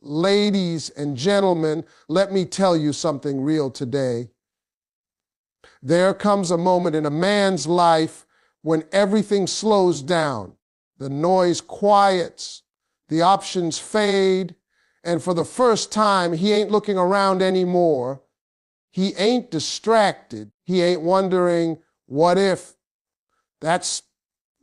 Ladies and gentlemen, let me tell you something real today. There comes a moment in a man's life when everything slows down, the noise quiets, the options fade, and for the first time, he ain't looking around anymore. He ain't distracted. He ain't wondering, what if? That's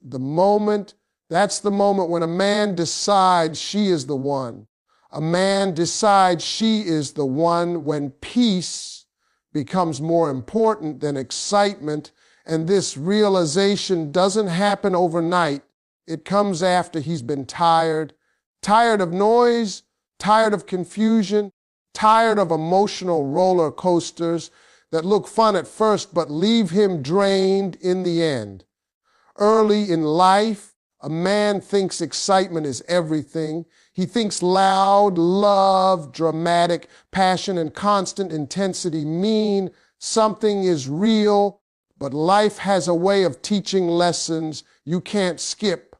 the moment when a man decides she is the one. A man decides she is the one when peace becomes more important than excitement, and this realization doesn't happen overnight. It comes after he's been tired of noise, tired of confusion, tired of emotional roller coasters that look fun at first but leave him drained in the end. Early in life, a man thinks excitement is everything. He thinks loud, love, dramatic, passion, and constant intensity mean something is real, but life has a way of teaching lessons you can't skip.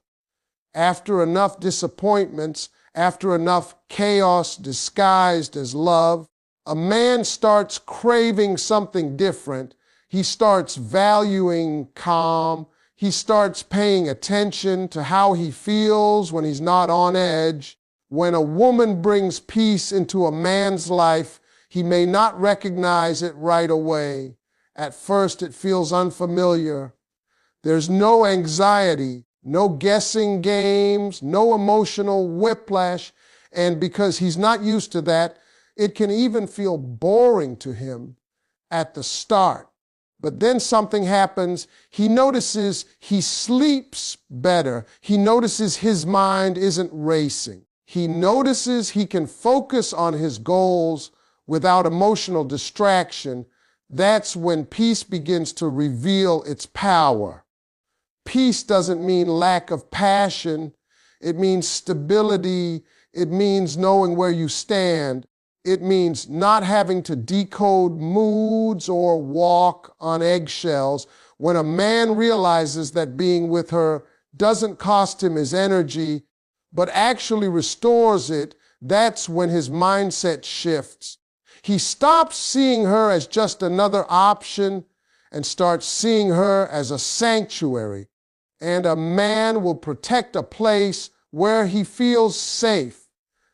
After enough disappointments, after enough chaos disguised as love, a man starts craving something different. He starts valuing calm. He starts paying attention to how he feels when he's not on edge. When a woman brings peace into a man's life, he may not recognize it right away. At first, it feels unfamiliar. There's no anxiety, no guessing games, no emotional whiplash, and because he's not used to that, it can even feel boring to him at the start. But then something happens. He notices he sleeps better. He notices his mind isn't racing. He notices he can focus on his goals without emotional distraction. That's when peace begins to reveal its power. Peace doesn't mean lack of passion. It means stability. It means knowing where you stand. It means not having to decode moods or walk on eggshells. When a man realizes that being with her doesn't cost him his energy, but actually restores it, that's when his mindset shifts. He stops seeing her as just another option and starts seeing her as a sanctuary. And a man will protect a place where he feels safe.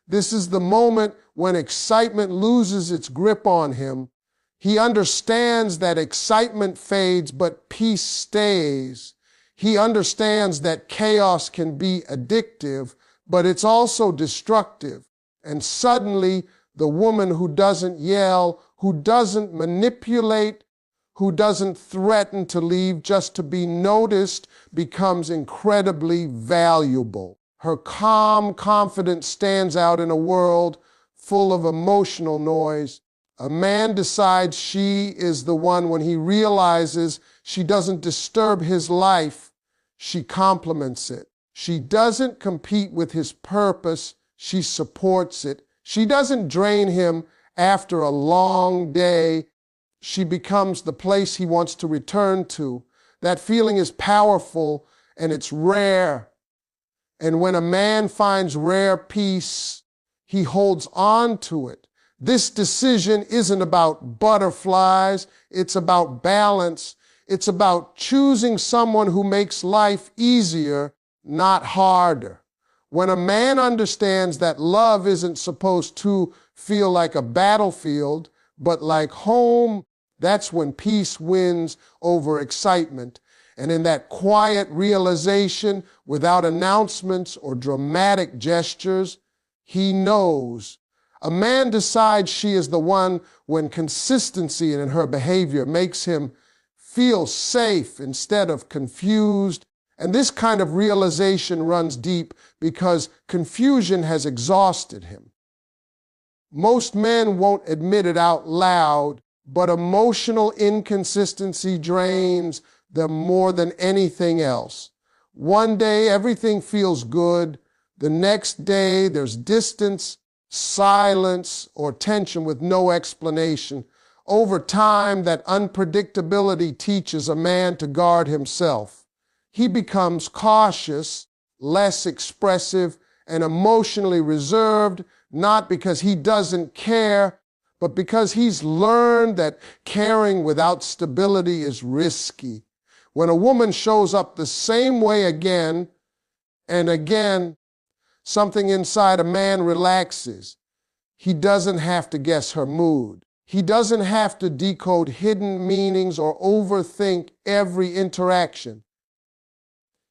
This is the moment when excitement loses its grip on him. He understands that excitement fades, but peace stays. He understands that chaos can be addictive, but it's also destructive. And suddenly, the woman who doesn't yell, who doesn't manipulate, who doesn't threaten to leave just to be noticed, becomes incredibly valuable. Her calm confidence stands out in a world full of emotional noise. A man decides she is the one when he realizes she doesn't disturb his life, she complements it. She doesn't compete with his purpose, she supports it. She doesn't drain him after a long day. She becomes the place he wants to return to. That feeling is powerful and it's rare. And when a man finds rare peace, he holds on to it. This decision isn't about butterflies, it's about balance. It's about choosing someone who makes life easier, not harder. When a man understands that love isn't supposed to feel like a battlefield, but like home, that's when peace wins over excitement. And in that quiet realization, without announcements or dramatic gestures, he knows. A man decides she is the one when consistency in her behavior makes him feel safe instead of confused. And this kind of realization runs deep because confusion has exhausted him. Most men won't admit it out loud, but emotional inconsistency drains them more than anything else. One day, everything feels good. The next day, there's distance, silence, or tension with no explanation. Over time, that unpredictability teaches a man to guard himself. He becomes cautious, less expressive, and emotionally reserved not because he doesn't care, but because he's learned that caring without stability is risky. When a woman shows up the same way again and again, something inside a man relaxes. He doesn't have to guess her mood. He doesn't have to decode hidden meanings or overthink every interaction.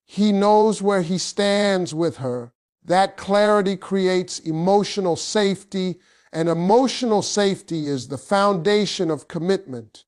He knows where he stands with her. That clarity creates emotional safety, and emotional safety is the foundation of commitment.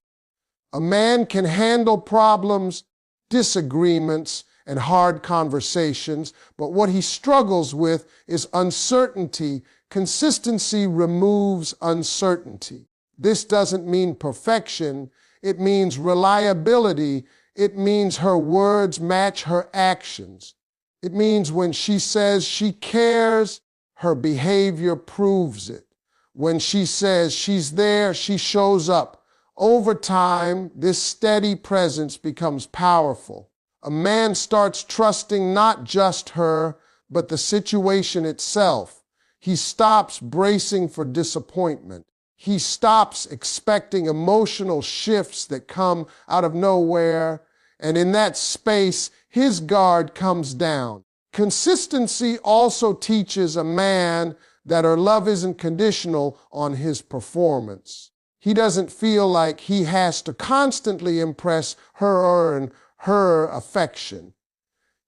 A man can handle problems, disagreements, and hard conversations, but what he struggles with is uncertainty. Consistency removes uncertainty. This doesn't mean perfection. It means reliability. It means her words match her actions. It means when she says she cares, her behavior proves it. When she says she's there, she shows up. Over time, this steady presence becomes powerful. A man starts trusting not just her, but the situation itself. He stops bracing for disappointment. He stops expecting emotional shifts that come out of nowhere, and in that space, his guard comes down. Consistency also teaches a man that her love isn't conditional on his performance. He doesn't feel like he has to constantly impress her or earn her affection.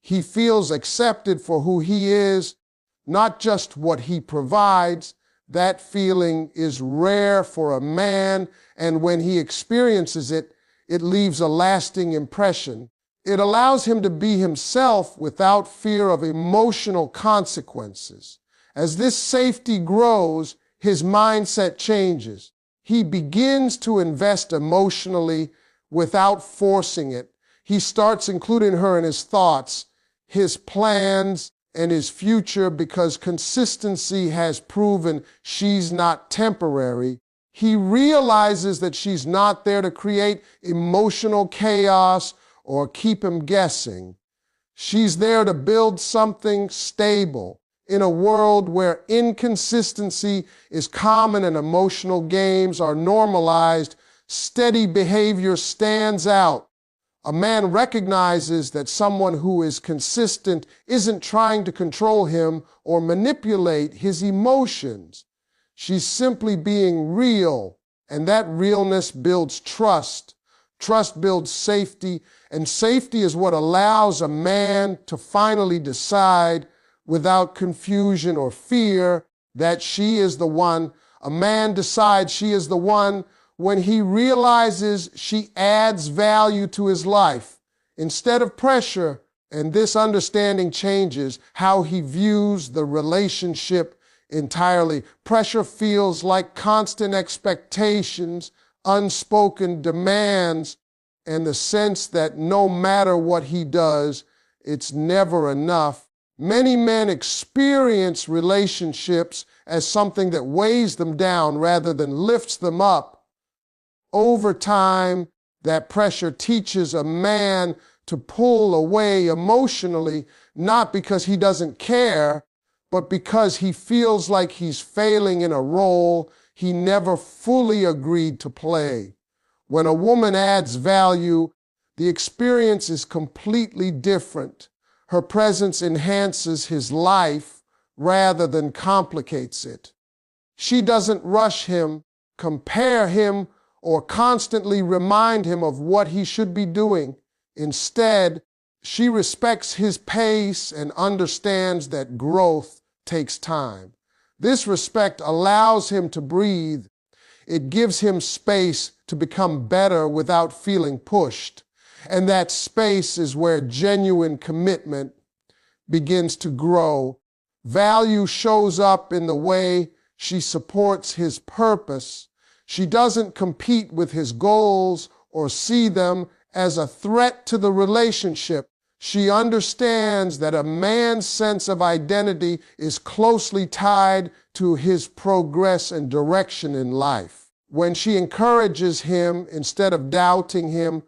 He feels accepted for who he is, not just what he provides. That feeling is rare for a man, and when he experiences it, it leaves a lasting impression. It allows him to be himself without fear of emotional consequences. As this safety grows, his mindset changes. He begins to invest emotionally without forcing it. He starts including her in his thoughts, his plans, and his future because consistency has proven she's not temporary. He realizes that she's not there to create emotional chaos or keep him guessing. She's there to build something stable. In a world where inconsistency is common and emotional games are normalized, steady behavior stands out. A man recognizes that someone who is consistent isn't trying to control him or manipulate his emotions. She's simply being real, and that realness builds trust. Trust builds safety, and safety is what allows a man to finally decide without confusion or fear that she is the one. A man decides she is the one when he realizes she adds value to his life instead of pressure, and this understanding changes how he views the relationship entirely. Pressure feels like constant expectations, unspoken demands, and the sense that no matter what he does, it's never enough. Many men experience relationships as something that weighs them down rather than lifts them up. Over time, that pressure teaches a man to pull away emotionally, not because he doesn't care, but because he feels like he's failing in a role he never fully agreed to play. When a woman adds value, the experience is completely different. Her presence enhances his life rather than complicates it. She doesn't rush him, compare him, or constantly remind him of what he should be doing. Instead, she respects his pace and understands that growth takes time. This respect allows him to breathe. It gives him space to become better without feeling pushed. And that space is where genuine commitment begins to grow. Value shows up in the way she supports his purpose. She doesn't compete with his goals or see them as a threat to the relationship. She understands that a man's sense of identity is closely tied to his progress and direction in life. When she encourages him instead of doubting him,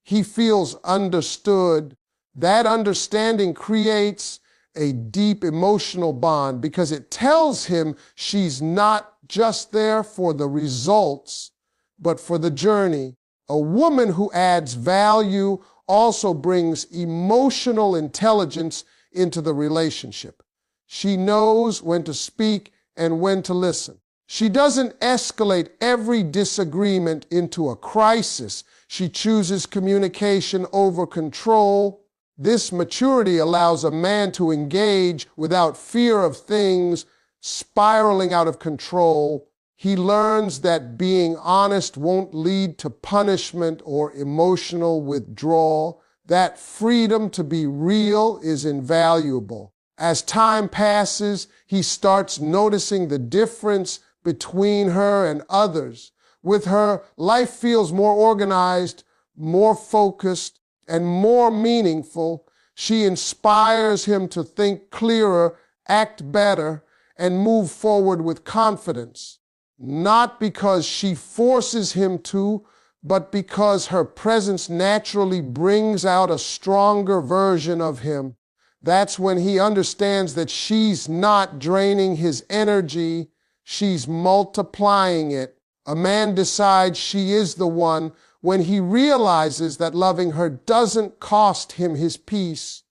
he feels understood. That understanding creates a deep emotional bond because it tells him she's not just there for the results, but for the journey. A woman who adds value also brings emotional intelligence into the relationship. She knows when to speak and when to listen. She doesn't escalate every disagreement into a crisis. She chooses communication over control. This maturity allows a man to engage without fear of things spiraling out of control. He learns that being honest won't lead to punishment or emotional withdrawal. That freedom to be real is invaluable. As time passes, he starts noticing the difference between her and others. With her, life feels more organized, more focused, and more meaningful. She inspires him to think clearer, act better, and move forward with confidence. Not because she forces him to, but because her presence naturally brings out a stronger version of him. That's when he understands that she's not draining his energy, she's multiplying it. A man decides she is the one when he realizes that loving her doesn't cost him his peace,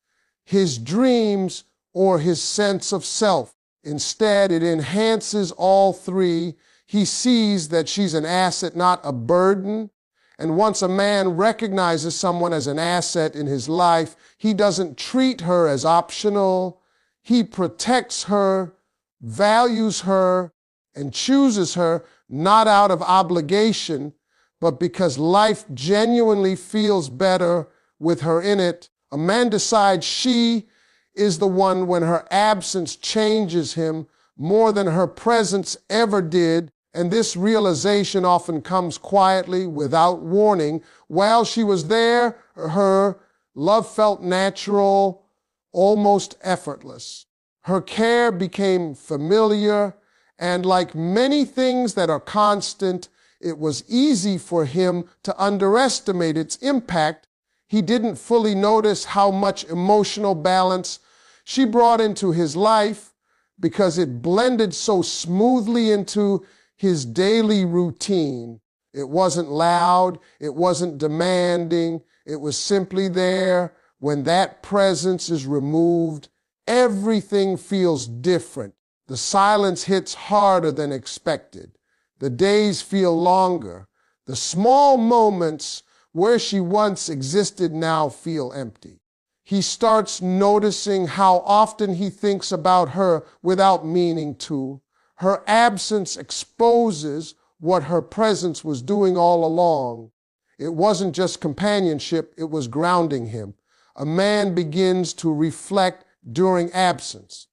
his dreams, or his sense of self. Instead, it enhances all three. He sees that she's an asset, not a burden. And once a man recognizes someone as an asset in his life, he doesn't treat her as optional. He protects her, values her, and chooses her not out of obligation, but because life genuinely feels better with her in it. A man decides she is the one when her absence changes him more than her presence ever did. And this realization often comes quietly, without warning. While she was there, her love felt natural, almost effortless. Her care became familiar, and like many things that are constant, it was easy for him to underestimate its impact. He didn't fully notice how much emotional balance she brought into his life because it blended so smoothly into his daily routine. It wasn't loud, it wasn't demanding, it was simply there. When that presence is removed, everything feels different. The silence hits harder than expected. The days feel longer. The small moments where she once existed now feel empty. He starts noticing how often he thinks about her without meaning to. Her absence exposes what her presence was doing all along. It wasn't just companionship, it was grounding him. A man begins to reflect during absence.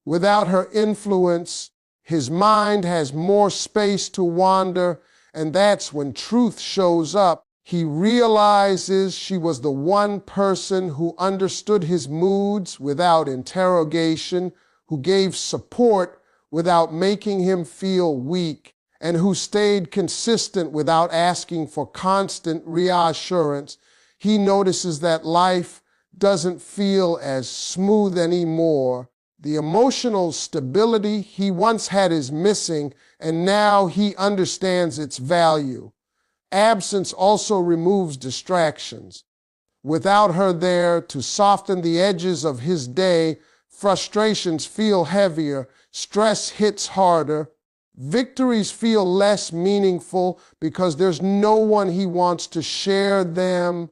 Without her influence, his mind has more space to wander, and that's when truth shows up. He realizes she was the one person who understood his moods without interrogation, who gave support without making him feel weak, and who stayed consistent without asking for constant reassurance. He notices that life doesn't feel as smooth anymore. The emotional stability he once had is missing, and now he understands its value. Absence also removes distractions. Without her there to soften the edges of his day, frustrations feel heavier, stress hits harder, victories feel less meaningful because there's no one he wants to share them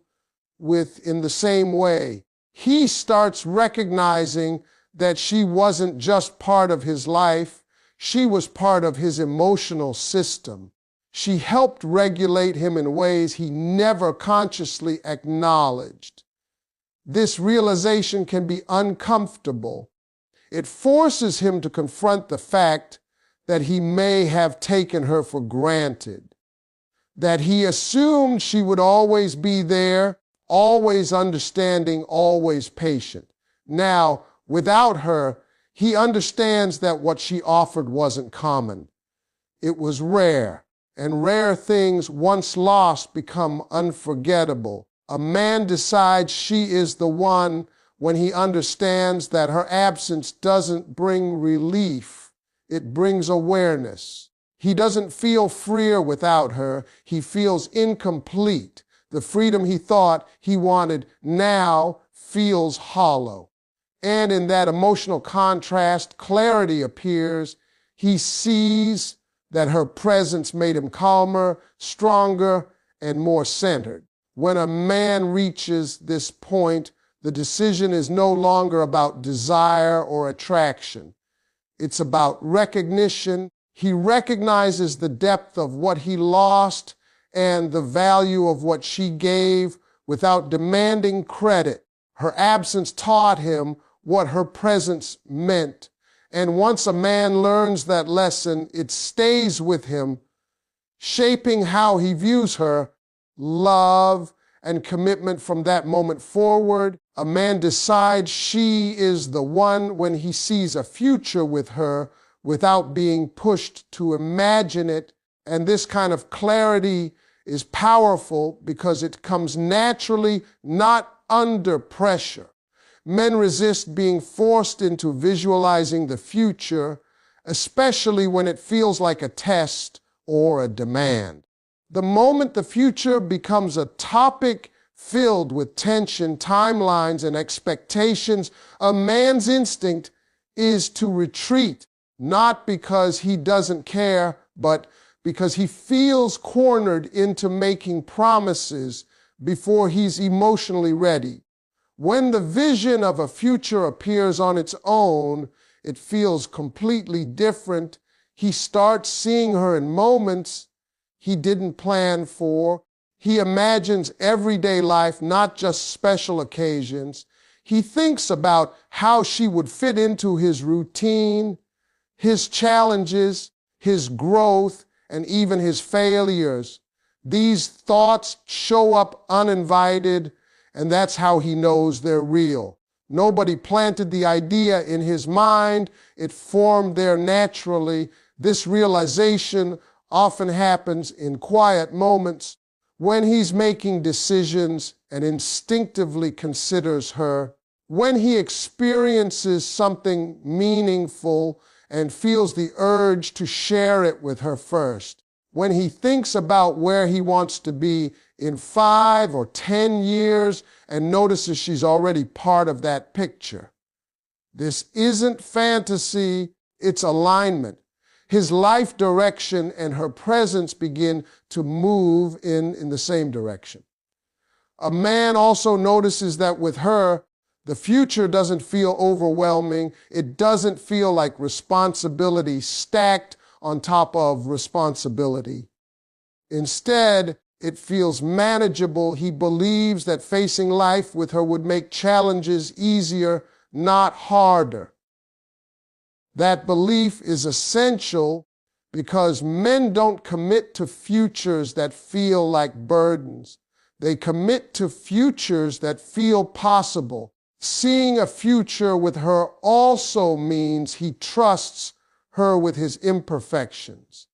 with in the same way. He starts recognizing that she wasn't just part of his life, she was part of his emotional system. She helped regulate him in ways he never consciously acknowledged. This realization can be uncomfortable. It forces him to confront the fact that he may have taken her for granted, that he assumed she would always be there, always understanding, always patient. Now, without her, he understands that what she offered wasn't common. It was rare, and rare things once lost become unforgettable. A man decides she is the one when he understands that her absence doesn't bring relief, it brings awareness. He doesn't feel freer without her. He feels incomplete. The freedom he thought he wanted now feels hollow. And in that emotional contrast, clarity appears. He sees that her presence made him calmer, stronger, and more centered. When a man reaches this point, the decision is no longer about desire or attraction. It's about recognition. He recognizes the depth of what he lost and the value of what she gave without demanding credit. Her absence taught him what her presence meant. And once a man learns that lesson, it stays with him, shaping how he views her. Love and commitment from that moment forward. A man decides she is the one when he sees a future with her without being pushed to imagine it. And this kind of clarity is powerful because it comes naturally, not under pressure. Men resist being forced into visualizing the future, especially when it feels like a test or a demand. The moment the future becomes a topic filled with tension, timelines, and expectations, a man's instinct is to retreat, not because he doesn't care, but because he feels cornered into making promises before he's emotionally ready. When the vision of a future appears on its own, it feels completely different. He starts seeing her in moments he didn't plan for. He imagines everyday life, not just special occasions. He thinks about how she would fit into his routine, his challenges, his growth, and even his failures. These thoughts show up uninvited, and that's how he knows they're real. Nobody planted the idea in his mind. It formed there naturally. This realization often happens in quiet moments when he's making decisions and instinctively considers her, when he experiences something meaningful and feels the urge to share it with her first, when he thinks about where he wants to be in 5 or 10 years and notices she's already part of that picture. This isn't fantasy, it's alignment. His life direction and her presence begin to move in the same direction. A man also notices that with her, the future doesn't feel overwhelming. It doesn't feel like responsibility stacked on top of responsibility. Instead, it feels manageable. He believes that facing life with her would make challenges easier, not harder. That belief is essential because men don't commit to futures that feel like burdens. They commit to futures that feel possible. Seeing a future with her also means he trusts her with his imperfections.